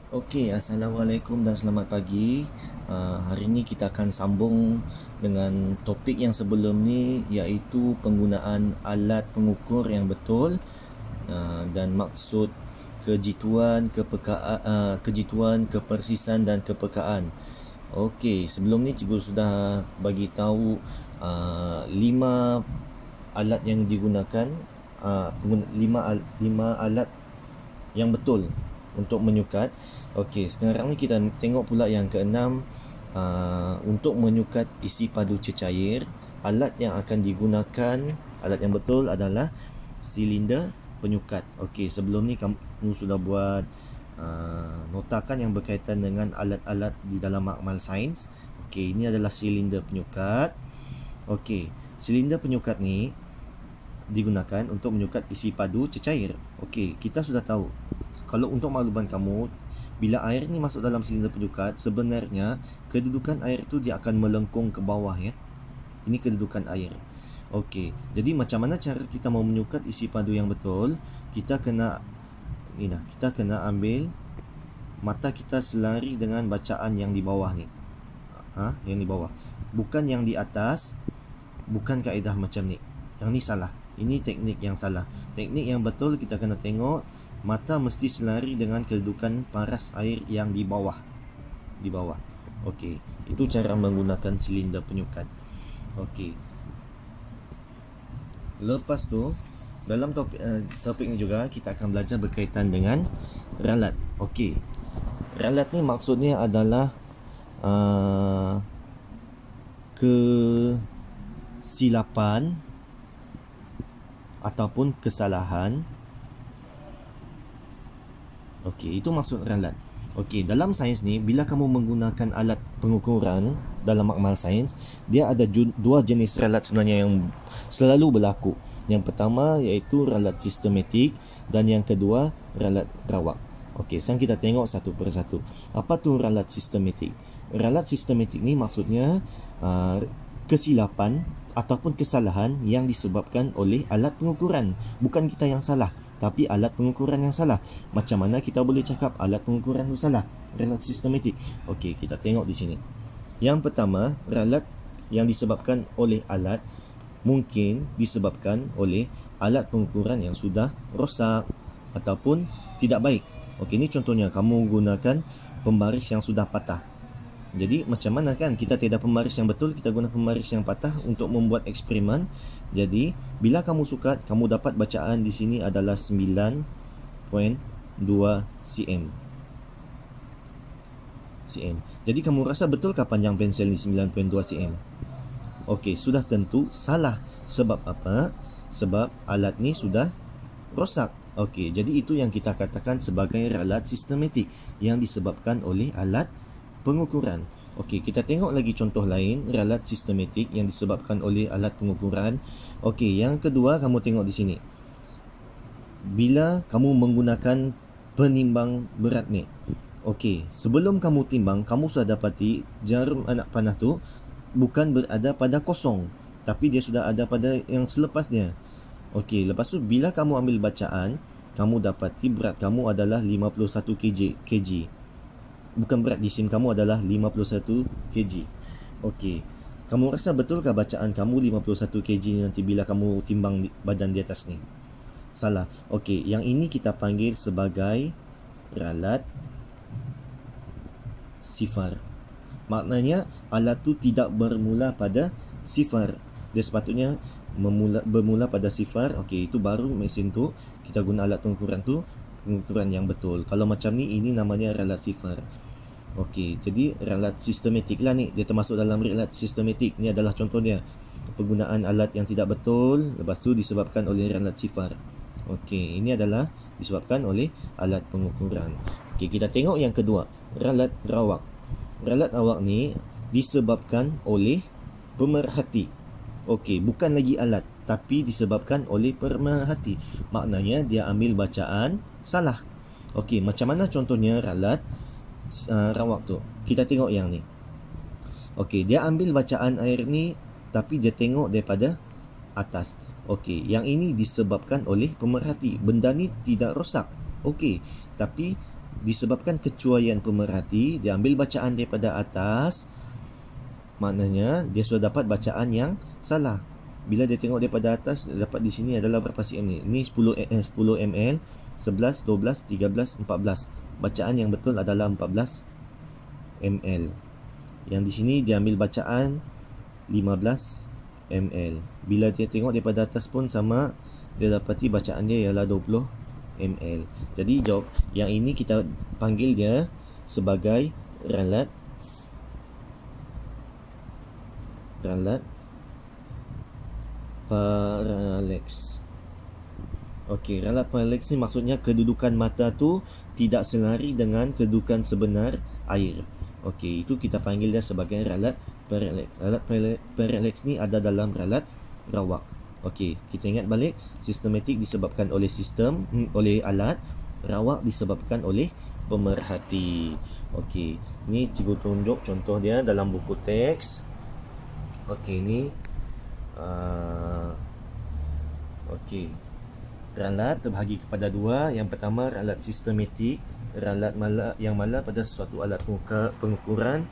Okey, Assalamualaikum dan selamat pagi. Hari ini kita akan sambung dengan topik yang sebelum ni, iaitu penggunaan alat pengukur yang betul, dan maksud kejituan, kepersisan dan kepekaan. Okey, sebelum ni cikgu sudah bagi tahu 5 alat yang digunakan, 5 alat yang betul untuk menyukat. Okey, sekarang ni kita tengok pula yang keenam. Untuk menyukat isi padu cecair, alat yang akan digunakan, alat yang betul adalah silinder penyukat. Okey, sebelum ni kamu sudah buat notakan yang berkaitan dengan alat-alat di dalam makmal sains. Okey, ini adalah silinder penyukat. Okey, silinder penyukat ni digunakan untuk menyukat isi padu cecair. Okey, kita sudah tahu, kalau untuk makluman kamu, bila air ni masuk dalam silinder penyukat, sebenarnya kedudukan air tu dia akan melengkung ke bawah, ya. Ini kedudukan air. Okey, jadi macam mana cara kita mau menyukat isi padu yang betul? Kita kena ambil mata kita selari dengan bacaan yang di bawah ni. Yang di bawah. Bukan yang di atas, bukan kaedah macam ni. Yang ni salah. Ini teknik yang salah. Teknik yang betul, kita kena tengok mata mesti selari dengan kedudukan paras air yang di bawah. Di bawah. Okey, itu cara menggunakan silinder penyukat. Okey. Lepas tu, dalam topik ni juga kita akan belajar berkaitan dengan ralat. Okey. Ralat ni maksudnya adalah kesilapan ataupun kesalahan. Okey, itu maksud ralat. Okey, dalam sains ni, bila kamu menggunakan alat pengukuran dalam makmal sains, dia ada dua jenis ralat sebenarnya yang selalu berlaku. Yang pertama iaitu ralat sistematik dan yang kedua ralat rawak. Okey, sekarang kita tengok satu persatu. Apa tu ralat sistematik? Ralat sistematik ni maksudnya kesilapan ataupun kesalahan yang disebabkan oleh alat pengukuran. Bukan kita yang salah, tapi alat pengukuran yang salah. Macam mana kita boleh cakap alat pengukuran itu salah? Ralat sistematik. Okey, kita tengok di sini. Yang pertama, ralat yang disebabkan oleh alat mungkin disebabkan oleh alat pengukuran yang sudah rosak ataupun tidak baik. Okey, ni contohnya kamu gunakan pembaris yang sudah patah. Jadi macam mana kan, kita tiada pembaris yang betul, kita guna pembaris yang patah untuk membuat eksperimen. Jadi bila kamu sukat, kamu dapat bacaan di sini adalah 9.2 cm. Jadi kamu rasa betulkah panjang pensel ni 9.2 cm? Okey, sudah tentu salah. Sebab apa? Sebab alat ni sudah rosak. Okey, jadi itu yang kita katakan sebagai ralat sistematik yang disebabkan oleh alat pengukuran. Okey, kita tengok lagi contoh lain ralat sistematik yang disebabkan oleh alat pengukuran. Okey, yang kedua kamu tengok di sini. Bila kamu menggunakan penimbang berat ni. Okey, sebelum kamu timbang, kamu sudah dapati jarum anak panah tu bukan berada pada kosong, tapi dia sudah ada pada yang selepasnya. Okey, lepas tu bila kamu ambil bacaan, kamu dapati berat kamu adalah 51 kg. Bukan berat di SIM kamu adalah 51 kg. Okey, kamu rasa betulkah bacaan kamu 51 kg nanti bila kamu timbang badan di atas ni? Salah. Okey, yang ini kita panggil sebagai ralat sifar. Maknanya alat tu tidak bermula pada sifar. Dia sepatutnya bermula pada sifar. Okey, itu baru mesin tu kita guna alat pengukuran tu, pengukuran yang betul. Kalau macam ni, ini namanya ralat sifar. Okey, jadi ralat sistematik lah ni, dia termasuk dalam ralat sistematik. Ni adalah contohnya penggunaan alat yang tidak betul, lepas tu disebabkan oleh ralat sifar. Okey, ini adalah disebabkan oleh alat pengukuran. Okey, kita tengok yang kedua, ralat rawak. Ralat rawak ni disebabkan oleh pemerhati. Okey, bukan lagi alat, tapi disebabkan oleh pemerhati. Maknanya dia ambil bacaan salah. Okey, macam mana contohnya ralat rawak tu? Kita tengok yang ni. Okey, dia ambil bacaan air ni, tapi dia tengok daripada atas. Okey, yang ini disebabkan oleh pemerhati. Benda ni tidak rosak. Okey, tapi disebabkan kecuaian pemerhati, dia ambil bacaan daripada atas, maknanya dia sudah dapat bacaan yang salah. Bila dia tengok daripada atas, dapat di sini adalah berapa cm ni? Ni 10 ml, 11, 12, 13, 14. Bacaan yang betul adalah 14 ml. Yang di sini dia ambil bacaan 15 ml. Bila dia tengok daripada atas pun sama, dia dapati bacaan dia ialah 20 ml. Jadi jawab yang ini kita panggil dia sebagai ralat parallax. Okey, ralat parallax ni maksudnya kedudukan mata tu tidak selari dengan kedudukan sebenar air. Okey, itu kita panggil dia sebagai ralat parallax. Ralat parallax ni ada dalam ralat rawak. Okey, kita ingat balik, sistematik disebabkan oleh sistem, oleh alat, rawak disebabkan oleh pemerhati. Okey, ni cikgu tunjuk contoh dia dalam buku teks. Okey, ni okey, ralat terbahagi kepada dua. Yang pertama ralat sistematik, ralat yang mana pada sesuatu alat pengukuran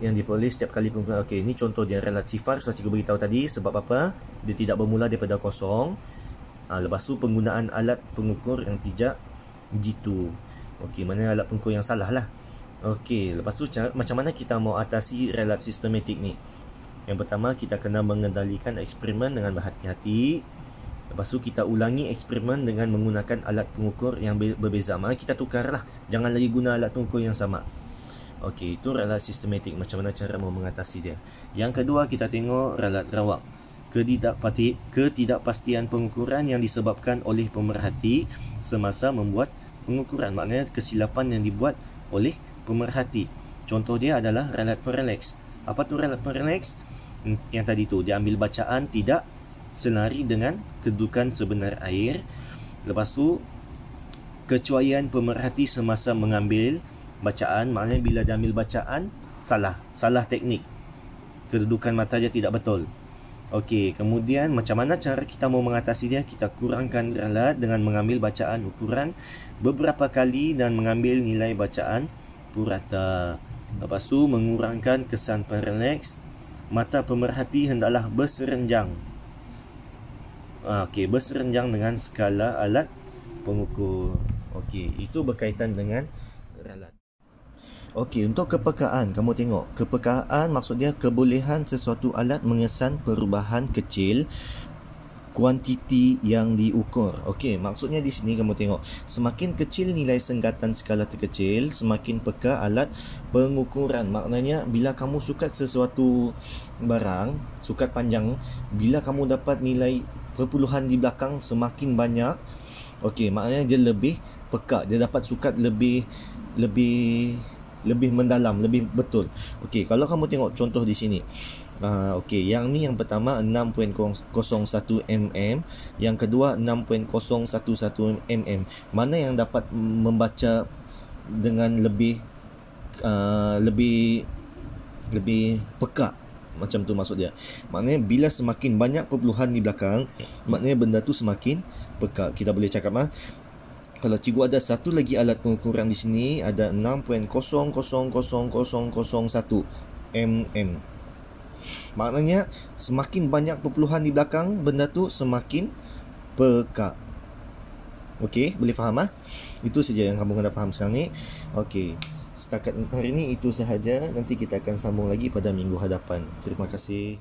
yang diperoleh setiap kali pengukuran. Okey, ini contoh dia ralat sifar. Sudah cikgu beritahu tadi sebab apa? Dia tidak bermula daripada kosong. Lepas tu penggunaan alat pengukur yang tidak jitu. Okey, mana alat pengukur yang salah lah. Okey, lepas tu macam mana kita mau atasi ralat sistematik ni? Yang pertama, kita kena mengendalikan eksperimen dengan berhati-hati. Lepas tu kita ulangi eksperimen dengan menggunakan alat pengukur yang berbeza. Maka kita tukarlah, jangan lagi guna alat pengukur yang sama. Okey, itu ralat sistematik, macam mana cara mau mengatasi dia. Yang kedua, kita tengok ralat rawak. Ketidakpastian pengukuran yang disebabkan oleh pemerhati semasa membuat pengukuran. Maknanya kesilapan yang dibuat oleh pemerhati. Contoh dia adalah ralat parallax. Apa tu ralat parallax? Yang tadi tu, dia ambil bacaan tidak senari dengan kedudukan sebenar air. Lepas tu kecuaian pemerhati semasa mengambil bacaan, maknanya bila dia ambil bacaan salah teknik, kedudukan mata dia tidak betul. Okey, kemudian macam mana cara kita mau mengatasi dia? Kita kurangkan ralat dengan mengambil bacaan ukuran beberapa kali dan mengambil nilai bacaan purata. Lepas tu mengurangkan kesan parallax. Mata pemerhati hendaklah berserenjang. Okey, berserenjang dengan skala alat pengukur. Okey, itu berkaitan dengan ralat. Okey, untuk kepekaan, kamu tengok. Kepekaan maksud dia kebolehan sesuatu alat mengesan perubahan kecil kuantiti yang diukur. Okey, maksudnya di sini kamu tengok, semakin kecil nilai senggatan skala terkecil, semakin peka alat pengukuran. Maknanya bila kamu sukat sesuatu barang, sukat panjang, bila kamu dapat nilai perpuluhan di belakang semakin banyak, okey, maknanya dia lebih peka, dia dapat sukat lebih mendalam, lebih betul. Okey, kalau kamu tengok contoh di sini. Okey, yang ni yang pertama 6.01 mm, yang kedua 6.011 mm. Mana yang dapat membaca dengan lebih peka? Macam tu maksud dia. Maknanya bila semakin banyak perpuluhan di belakang, maknanya benda tu semakin peka. Kita boleh cakap kalau cikgu ada satu lagi alat pengukuran di sini, ada 6.0000001 mm. Maknanya semakin banyak perpuluhan di belakang, benda tu semakin peka. Okey, boleh faham? Itu saja yang kamu kena faham sekarang ni. Okey, setakat hari ini itu sahaja. Nanti kita akan sambung lagi pada minggu hadapan. Terima kasih.